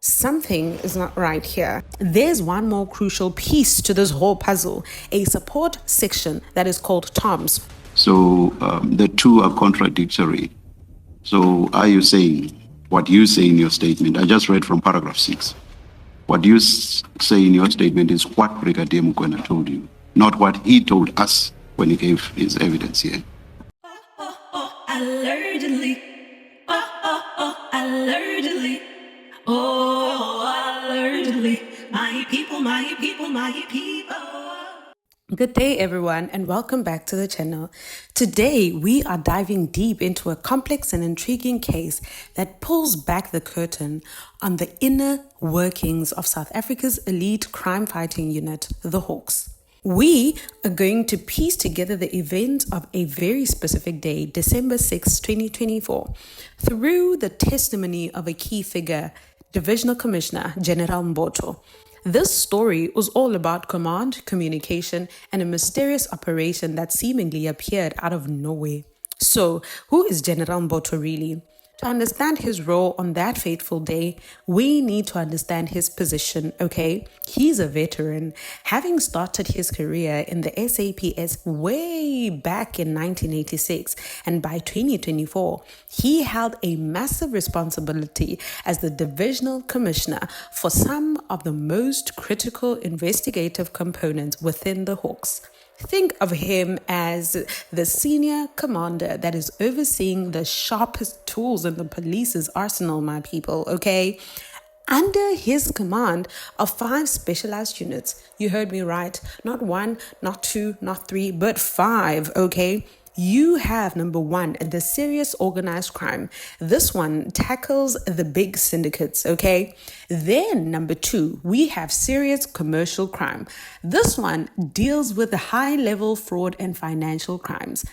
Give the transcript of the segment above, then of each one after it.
Something is not right here. There's one more crucial piece to this whole puzzle, a support section that is called TOMS. So the two are contradictory. So are you saying what you say in your statement? I just read from paragraph 6. What you say in your statement is what Brigadier Mokoena told you, not what he told us when he gave his evidence here. Allegedly. Allegedly. Oh, allegedly. My people, my people, my people. Good day, everyone, and welcome back to the channel. Today, we are diving deep into a complex and intriguing case that pulls back the curtain on the inner workings of South Africa's elite crime-fighting unit, the Hawks. We are going to piece together the events of a very specific day, December 6, 2024, through the testimony of a key figure, Divisional Commissioner General Mbotho. This story was all about command, communication, and a mysterious operation that seemingly appeared out of nowhere. So, who is General Mbotho really? To understand his role on that fateful day, we need to understand his position, okay? He's a veteran, having started his career in the SAPS way back in 1986, and by 2024, he held a massive responsibility as the Divisional Commissioner for some of the most critical investigative components within the Hawks. Think of him as the senior commander that is overseeing the sharpest tools in the police's arsenal, my people, okay? Under his command are 5 specialized units. You heard me right. Not 1, not 2, not 3, but 5, okay? You have number 1, the serious organized crime. This one tackles the big syndicates, okay? Then number 2, we have serious commercial crime. This one deals with the high level fraud and financial crimes.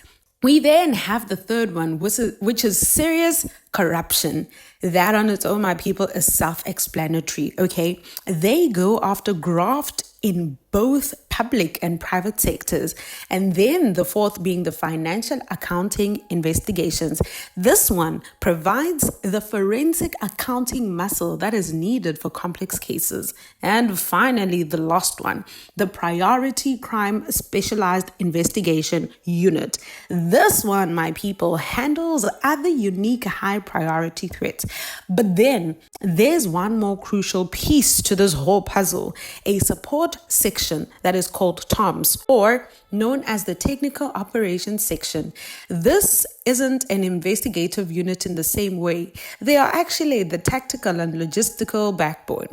We then have the third one, which is serious corruption. That on its own, my people, is self-explanatory, okay? They go after graft in both public and private sectors. And then the fourth being the financial accounting investigations. This one provides the forensic accounting muscle that is needed for complex cases. And finally, the last one, the priority crime specialized investigation unit. This one, my people, handles other unique high priority threats. But then there's one more crucial piece to this whole puzzle, a support section that is called TOMS, or known as the Technical Operations Section. This isn't an investigative unit in the same way. They are actually the tactical and logistical backbone.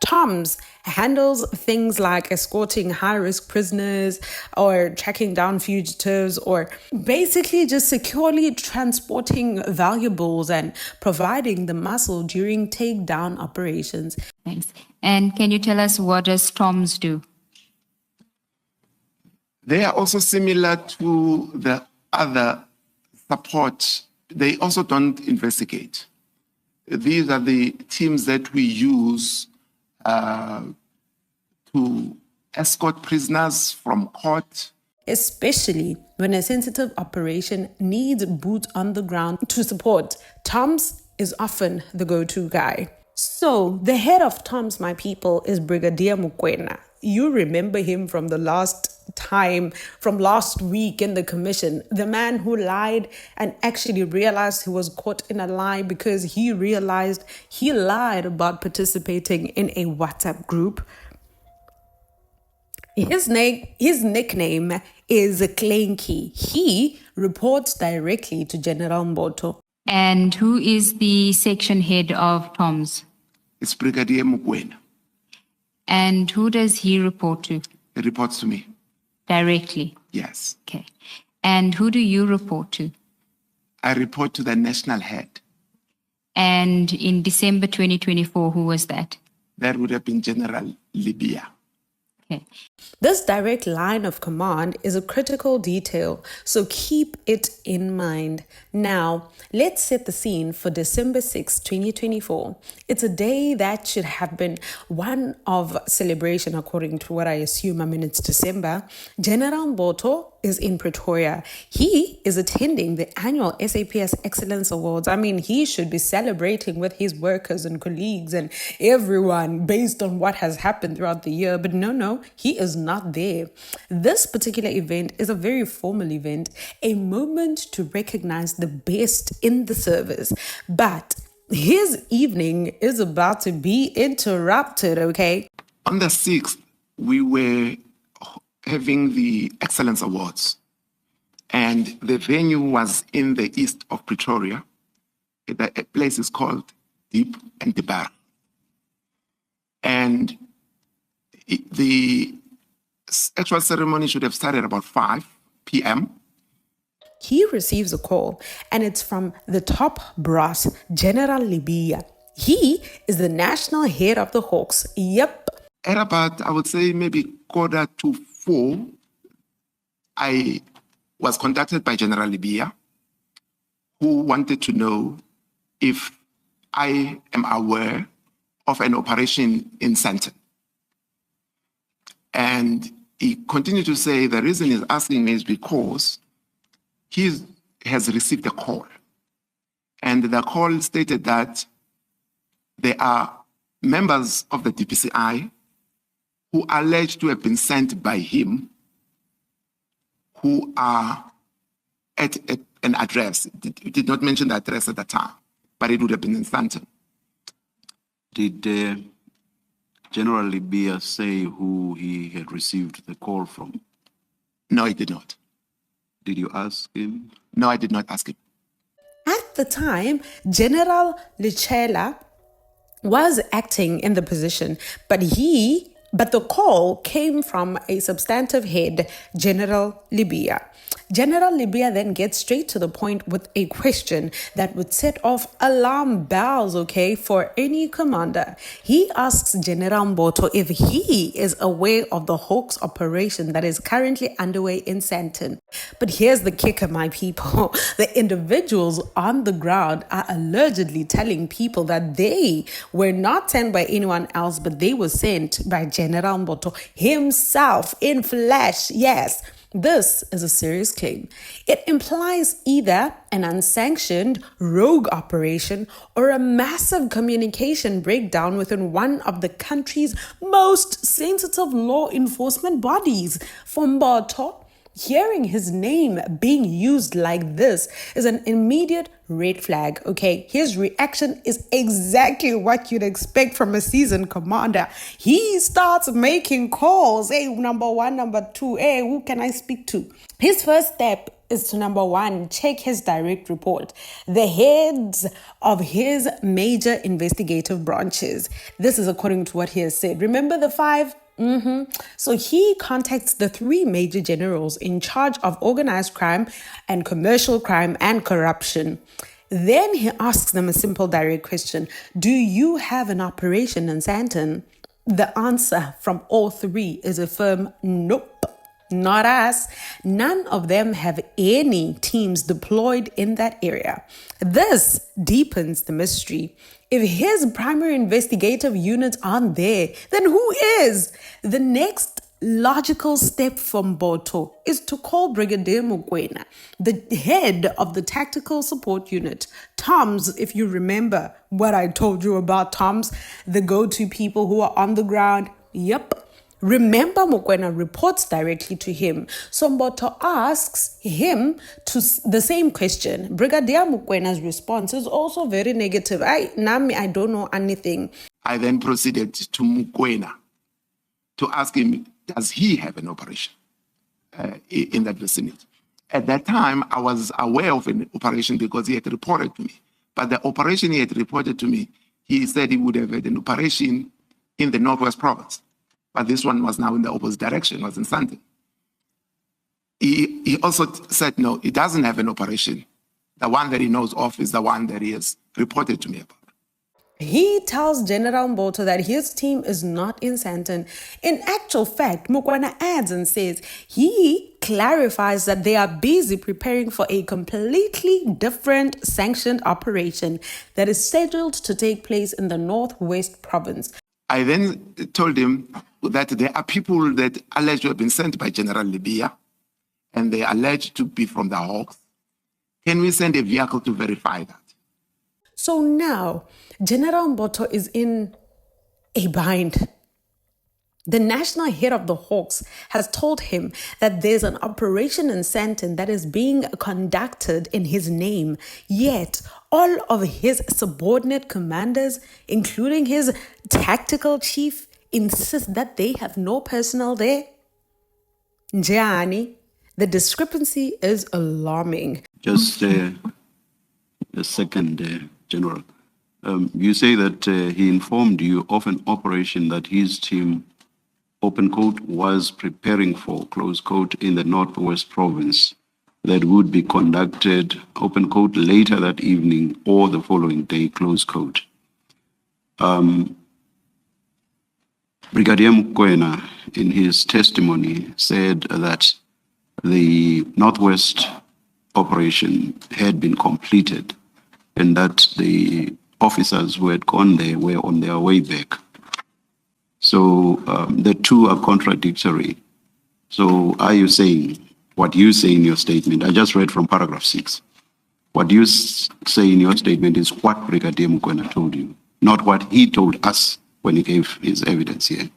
TOMS handles things like escorting high-risk prisoners or tracking down fugitives or basically just securely transporting valuables and providing the muscle during takedown operations. Thanks. And can you tell us what does TOMS do? They are also similar to the other support. They also don't investigate. These are the teams that we use to escort prisoners from court. Especially when a sensitive operation needs boots on the ground to support, TOMS is often the go-to guy. So the head of TOMS, my people, is Brigadier Mokoena. You remember him from last week in the commission, the man who lied and actually realized he was caught in a lie because he realized he lied about participating in a WhatsApp group. His nickname is Kleintjie. He reports directly to General Mbotho. And who is the section head of TOMS? It's Brigadier Mokoena. And who does he report to? He reports to me. Directly? Yes. Okay. And who do you report to? I report to the national head. And in December 2024, who was that? That would have been General Lebeya. Okay. This direct line of command is a critical detail, so keep it in mind. Now, let's set the scene for December 6, 2024. It's a day that should have been one of celebration according to what I assume. It's December. General Mbotho is in Pretoria. He is attending the annual SAPS Excellence Awards. I mean, he should be celebrating with his workers and colleagues and everyone based on what has happened throughout the year. But no, he is not there. This particular event is a very formal event, a moment to recognize the best in the service. But his evening is about to be interrupted, okay? On the 6th, we were having the Excellence Awards, and the venue was in the east of Pretoria. The place is called Deep and Debar. And the actual ceremony should have started about 5 p.m. He receives a call, and it's from the top brass, General Lebeya. He is the national head of the Hawks. Yep. At about, I would say, maybe 3:45, I was contacted by General Lebeya, who wanted to know if I am aware of an operation in Sandton. And he continued to say the reason he's asking me is because he has received a call. And the call stated that there are members of the DPCI who are alleged to have been sent by him, who are at an address. It did not mention the address at the time, but it would have been in Sandton. Did General Lebeya say who he had received the call from? No, he did not. Did you ask him? No, I did not ask him. At the time, General Lesiba was acting in the position, but the call came from a substantive head, General Lebeya. General Lebeya then gets straight to the point with a question that would set off alarm bells, okay, for any commander. He asks General Mbotho if he is aware of the Hawks operation that is currently underway in Sandton. But here's the kicker, my people. The individuals on the ground are allegedly telling people that they were not sent by anyone else, but they were sent by General Mbotho himself in flesh. Yes. This is a serious claim. It implies either an unsanctioned rogue operation or a massive communication breakdown within one of the country's most sensitive law enforcement bodies. For Mbotho, hearing his name being used like this is an immediate red flag, okay? His reaction is exactly what you'd expect from a seasoned commander. He starts making calls. Hey, number 1, number 2. Hey, who can I speak to? His first step is to, number 1, check his direct report, the heads of his major investigative branches. This is according to what he has said. Remember the 5? So he contacts the 3 major generals in charge of organized crime and commercial crime and corruption. Then he asks them a simple direct question. Do you have an operation in Sandton? The answer from all 3 is a firm nope. Not us. None of them have any teams deployed in that area. This deepens the mystery. If his primary investigative units aren't there, then who is? The next logical step from Mbotho is to call Brigadier Mokoena, the head of the tactical support unit. TOMS, if you remember what I told you about TOMS, the go-to people who are on the ground. Yep. Remember, Mokoena reports directly to him. So Mbotho asks him to the same question. Brigadier Mokwena's response is also very negative. I don't know anything. I then proceeded to Mokoena to ask him, does he have an operation in that vicinity? At that time, I was aware of an operation because he had reported to me. But the operation he had reported to me, he said he would have had an operation in the Northwest Province. But this one was now in the opposite direction, was in Sandton. He also said, no, he doesn't have an operation. The one that he knows of is the one that he has reported to me about. He tells General Mbotho that his team is not in Sandton. In actual fact, Mokoena adds and says he clarifies that they are busy preparing for a completely different sanctioned operation that is scheduled to take place in the Northwest Province. I then told him that there are people that allegedly have been sent by General Lebeya, and they are alleged to be from the Hawks, can we send a vehicle to verify that? So now, General Mbotho is in a bind. The national head of the Hawks has told him that there's an operation in Sandton that is being conducted in his name, yet all of his subordinate commanders, including his tactical chief, insist that they have no personnel there. Njani, the discrepancy is alarming. Just a second, General. You say that he informed you of an operation that his team, open quote, was preparing for, close quote, in the Northwest Province that would be conducted, open quote, later that evening or the following day, close quote. Brigadier Mokoena, in his testimony, said that the Northwest operation had been completed and that the officers who had gone there were on their way back. So the two are contradictory. So are you saying what you say in your statement? I just read from paragraph 6. What you say in your statement is what Brigadier Mokoena told you, not what he told us when he gave his evidence here.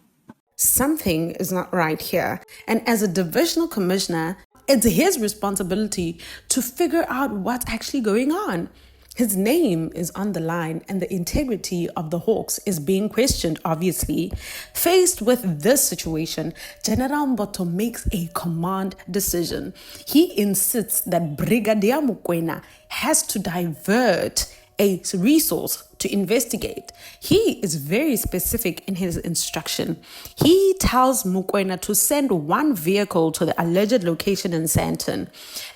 Something is not right here. And as a divisional commissioner, it's his responsibility to figure out what's actually going on. His name is on the line and the integrity of the Hawks is being questioned, obviously. Faced with this situation, General Mbotho makes a command decision. He insists that Brigadier Mokoena has to divert a resource to investigate. He is very specific in his instruction. He tells Mokoena to send one vehicle to the alleged location in Sandton.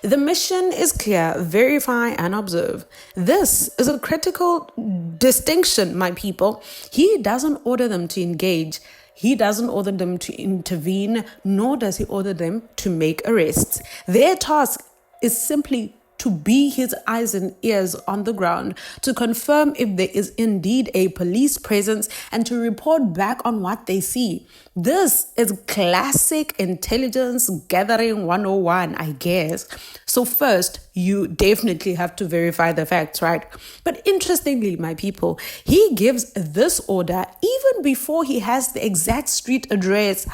The mission is clear: verify and observe. This is a critical distinction, my people. He doesn't order them to engage. He doesn't order them to intervene, nor does he order them to make arrests. Their task is simply to be his eyes and ears on the ground, to confirm if there is indeed a police presence and to report back on what they see. This is classic intelligence gathering 101, I guess. So first, you definitely have to verify the facts, right? But interestingly, my people, he gives this order even before he has the exact street address.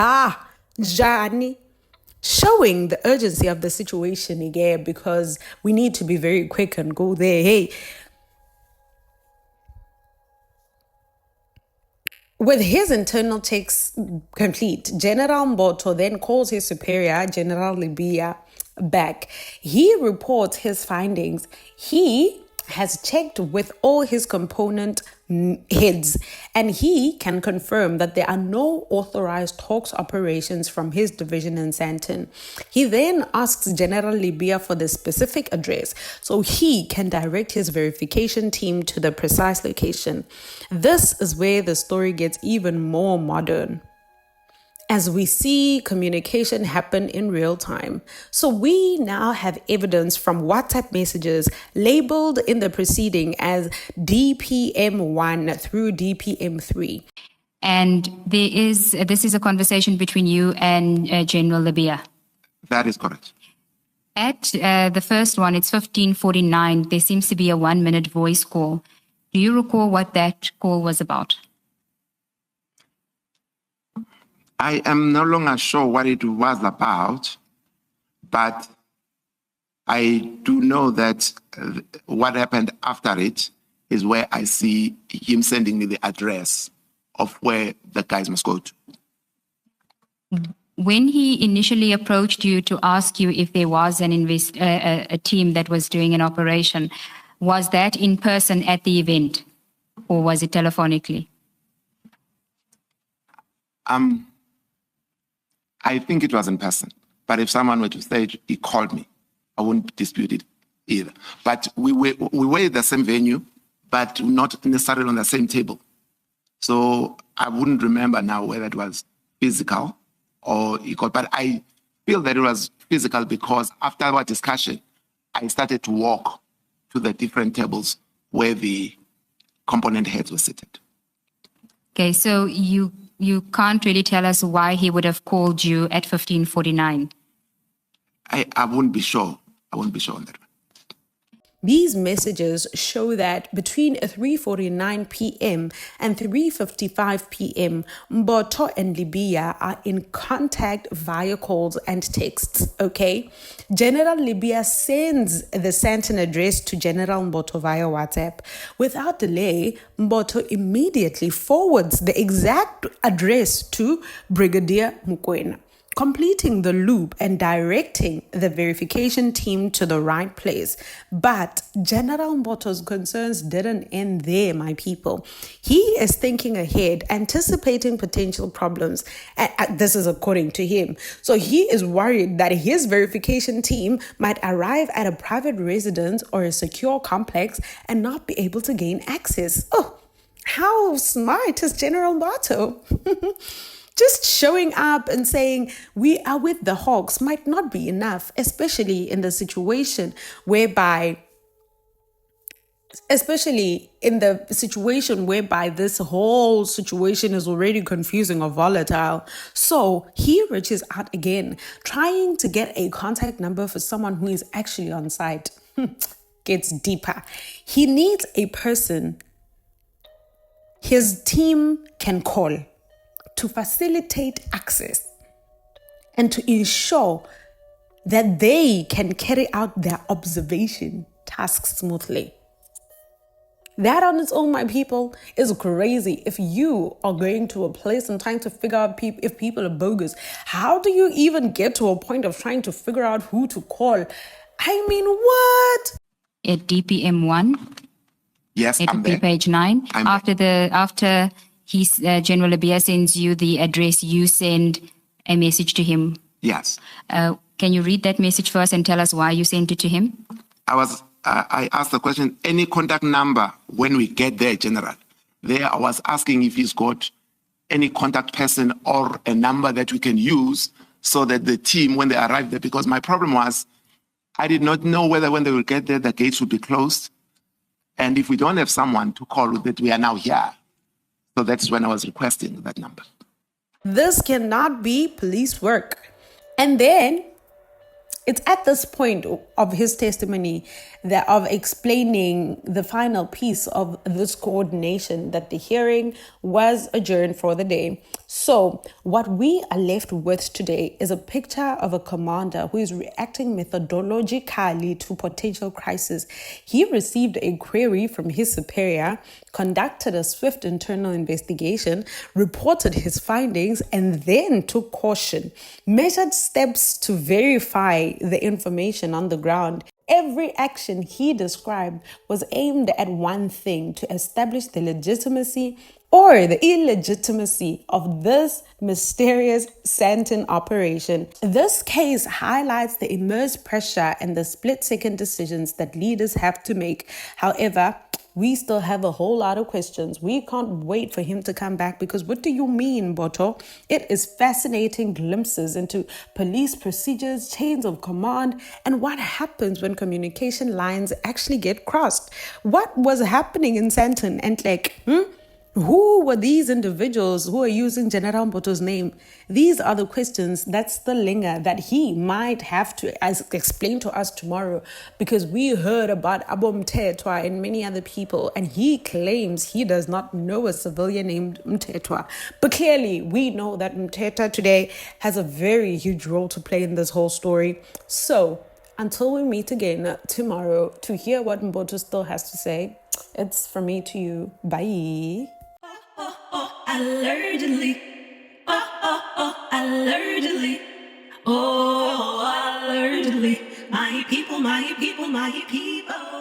Jani. Showing the urgency of the situation again, because we need to be very quick and go there. Hey, with his internal checks complete, General Mbotho then calls his superior, General Lebeya, back. He reports his findings. He has checked with all his component heads, and he can confirm that there are no authorized Hawks operations from his division in Sandton. He then asks General Lebeya for the specific address so he can direct his verification team to the precise location. This is where the story gets even more modern, as we see communication happen in real time. So we now have evidence from WhatsApp messages labeled in the proceeding as DPM1 through DPM3. And this is a conversation between you and General Lebeya. That is correct. At the first one, it's 15:49. There seems to be a 1-minute voice call. Do you recall what that call was about? I am no longer sure what it was about, but I do know that what happened after it is where I see him sending me the address of where the guys must go to. When he initially approached you to ask you if there was a team that was doing an operation, was that in person at the event or was it telephonically? I think it was in person, but if someone were to say he called me, I wouldn't dispute it either. But we were at the same venue, but not necessarily on the same table. So I wouldn't remember now whether it was physical or he called, but I feel that it was physical because after our discussion, I started to walk to the different tables where the component heads were seated. Okay, so you can't really tell us why he would have called you at 15:49. I wouldn't be sure. I wouldn't be sure on that. These messages show that between 3:49 p.m. and 3:55 p.m., Mbotho and Lebeya are in contact via calls and texts, okay? General Lebeya sends the Sandton address to General Mbotho via WhatsApp. Without delay, Mbotho immediately forwards the exact address to Brigadier Mokoena, completing the loop and directing the verification team to the right place. But General Mbotho's concerns didn't end there, my people. He is thinking ahead, anticipating potential problems. This is according to him. So he is worried that his verification team might arrive at a private residence or a secure complex and not be able to gain access. Oh, how smart is General Mbotho? Just showing up and saying we are with the Hawks might not be enough, especially in the situation whereby this whole situation is already confusing or volatile. So he reaches out again, trying to get a contact number for someone who is actually on site. Gets deeper. He needs a person his team can call to facilitate access and to ensure that they can carry out their observation tasks smoothly. That on its own, my people, is crazy. If you are going to a place and trying to figure out if people are bogus, how do you even get to a point of trying to figure out who to call? I mean, what? At DPM 1, Yes, it I'm would be there. page 9. I'm After General Lebeya sends you the address, you send a message to him. Yes. Can you read that message for us and tell us why you sent it to him? I asked the question, any contact number when we get there, General? There I was asking if he's got any contact person or a number that we can use so that the team, when they arrive there, because my problem was I did not know whether when they will get there, the gates would be closed. And if we don't have someone to call that we are now here. So that's when I was requesting that number. This cannot be police work. And then it's at this point of his testimony of explaining the final piece of this coordination that the hearing was adjourned for the day. So what we are left with today is a picture of a commander who is reacting methodologically to potential crisis. He received a query from his superior, conducted a swift internal investigation, reported his findings, and then took caution, measured steps to verify the information on the ground. Every action he described was aimed at one thing: to establish the legitimacy or the illegitimacy of this mysterious Sandton operation. This case highlights the immense pressure and the split-second decisions that leaders have to make. However, we still have a whole lot of questions. We can't wait for him to come back, because what do you mean, Mbotho? It is fascinating glimpses into police procedures, chains of command, and what happens when communication lines actually get crossed. What was happening in Sandton and who were these individuals who are using General Mbotho's name? These are the questions that still linger, that he might have to explain to us tomorrow, because we heard about Mthethwa and many other people, and he claims he does not know a civilian named Mthethwa. But clearly, we know that Mthethwa today has a very huge role to play in this whole story. So, until we meet again tomorrow to hear what Mbotho still has to say, it's from me to you. Bye. Allegedly. Allegedly. Oh, allegedly. My people, my people, my people.